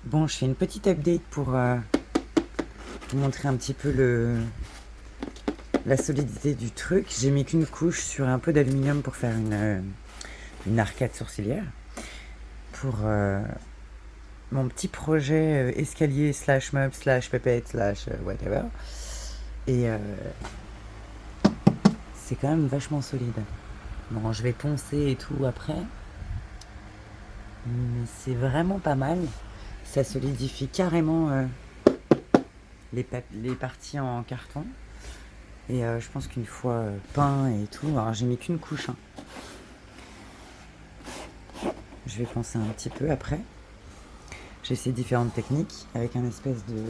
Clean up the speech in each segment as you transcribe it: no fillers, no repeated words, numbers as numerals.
Bon, je fais une petite update pour vous montrer un petit peu la solidité du truc. J'ai mis qu'une couche sur un peu d'aluminium pour faire une arcade sourcilière. Pour mon petit projet escalier slash meuble slash pépette slash whatever. Et c'est quand même vachement solide. Bon, je vais poncer et tout après. Mais c'est vraiment pas mal. Ça solidifie carrément les parties en carton. Et je pense qu'une fois peint et tout, alors j'ai mis qu'une couche. Hein. Je vais poncer un petit peu après. J'ai essayé différentes techniques avec un espèce de...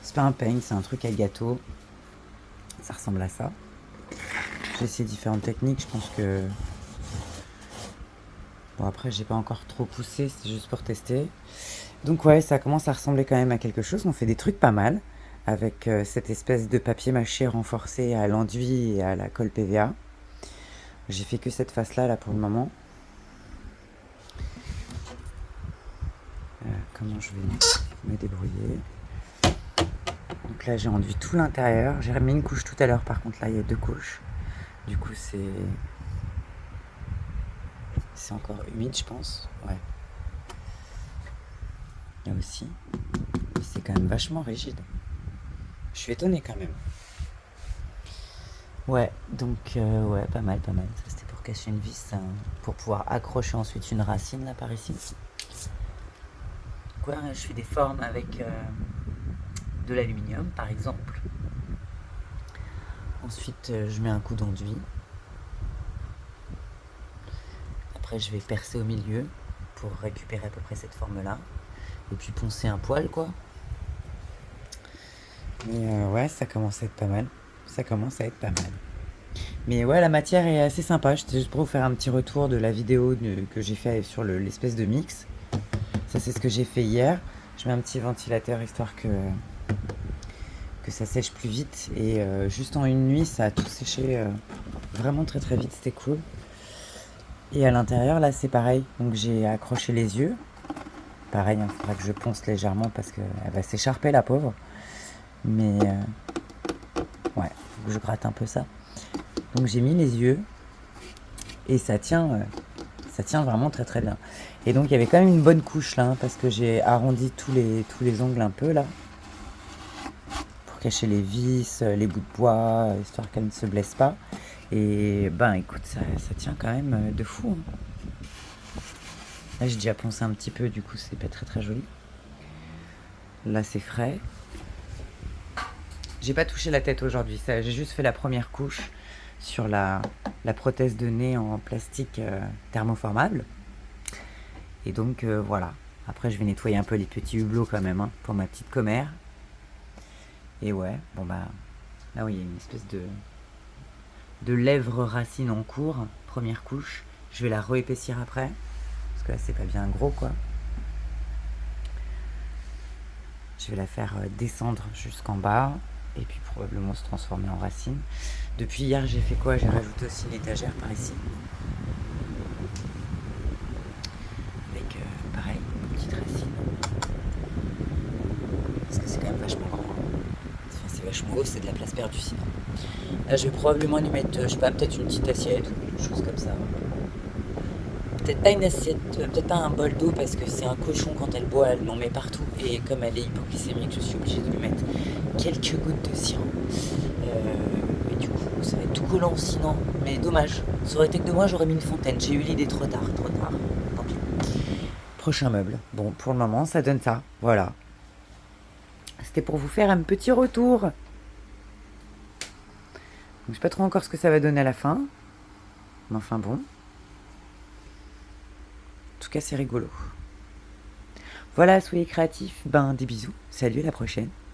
C'est pas un peigne, c'est un truc à gâteau. Ça ressemble à ça. J'ai essayé différentes techniques, je pense que... Bon après j'ai pas encore trop poussé, c'est juste pour tester. Donc ouais, ça commence à ressembler quand même à quelque chose. On fait des trucs pas mal avec cette espèce de papier mâché renforcé à l'enduit et à la colle PVA. J'ai fait que cette face là pour le moment. Comment je vais me débrouiller. Donc là j'ai enduit tout l'intérieur. J'ai remis une couche tout à l'heure, par contre là il y a 2 couches. Du coup c'est encore humide je pense. Ouais. Là aussi. C'est quand même vachement rigide. Je suis étonné quand même. Ouais, donc ouais, pas mal, pas mal. Ça c'était pour cacher une vis, pour pouvoir accrocher ensuite une racine là par ici. Quoi, je fais des formes avec de l'aluminium par exemple. Ensuite je mets un coup d'enduit. Après je vais percer au milieu pour récupérer à peu près cette forme là. Et puis poncer un poil quoi. Mais ouais, ça commence à être pas mal. Ça commence à être pas mal. Mais ouais, la matière est assez sympa. J'étais juste pour vous faire un petit retour de la vidéo que j'ai fait sur l'espèce de mix. Ça, c'est ce que j'ai fait hier. Je mets un petit ventilateur histoire que ça sèche plus vite. Et juste en une nuit, ça a tout séché vraiment très très vite. C'était cool. Et à l'intérieur, là, c'est pareil. Donc j'ai accroché les yeux. Pareil, il faudra que je ponce légèrement parce qu'elle va s'écharper, la pauvre. Mais ouais, faut que je gratte un peu ça. Donc j'ai mis les yeux. Et ça tient vraiment très très bien. Et donc il y avait quand même une bonne couche là, hein, parce que j'ai arrondi tous les ongles un peu là, pour cacher les vis, les bouts de bois, histoire qu'elles ne se blessent pas. Et ben écoute, ça tient quand même de fou. Hein. Là j'ai déjà poncé un petit peu, du coup c'est pas très très joli. Là c'est frais. J'ai pas touché la tête aujourd'hui, j'ai juste fait la première couche sur la prothèse de nez en plastique thermoformable. Et donc voilà. Après je vais nettoyer un peu les petits hublots quand même, hein, pour ma petite commère. Et ouais, bon bah là oui, il y a une espèce de lèvre racine en cours, première couche. Je vais la réépaissir après, parce que là c'est pas bien gros quoi. Je vais la faire descendre jusqu'en bas, et puis probablement se transformer en racine. Depuis hier j'ai fait quoi? J'ai rajouté aussi une étagère par ici. Avec pareil, une petite racine. Parce que c'est quand même vachement grand. Enfin, c'est vachement haut, c'est de la place perdue sinon. Là je vais probablement lui mettre, je sais pas, peut-être une petite assiette ou quelque chose comme ça. Peut-être pas une assiette, peut-être pas un bol d'eau parce que c'est un cochon quand elle boit, elle m'en met partout. Et comme elle est hypoglycémique, je suis obligée de lui mettre quelques gouttes de sirop. Et du coup, ça va être tout collant sinon. Mais dommage, ça aurait été que de moi, j'aurais mis une fontaine. J'ai eu l'idée trop tard, tant pis. Prochain meuble. Bon, pour le moment, ça donne ça. Voilà. C'était pour vous faire un petit retour. Donc, je sais pas trop encore ce que ça va donner à la fin. Mais enfin bon. En tout cas, c'est rigolo. Voilà, soyez créatifs. Ben, des bisous. Salut, à la prochaine.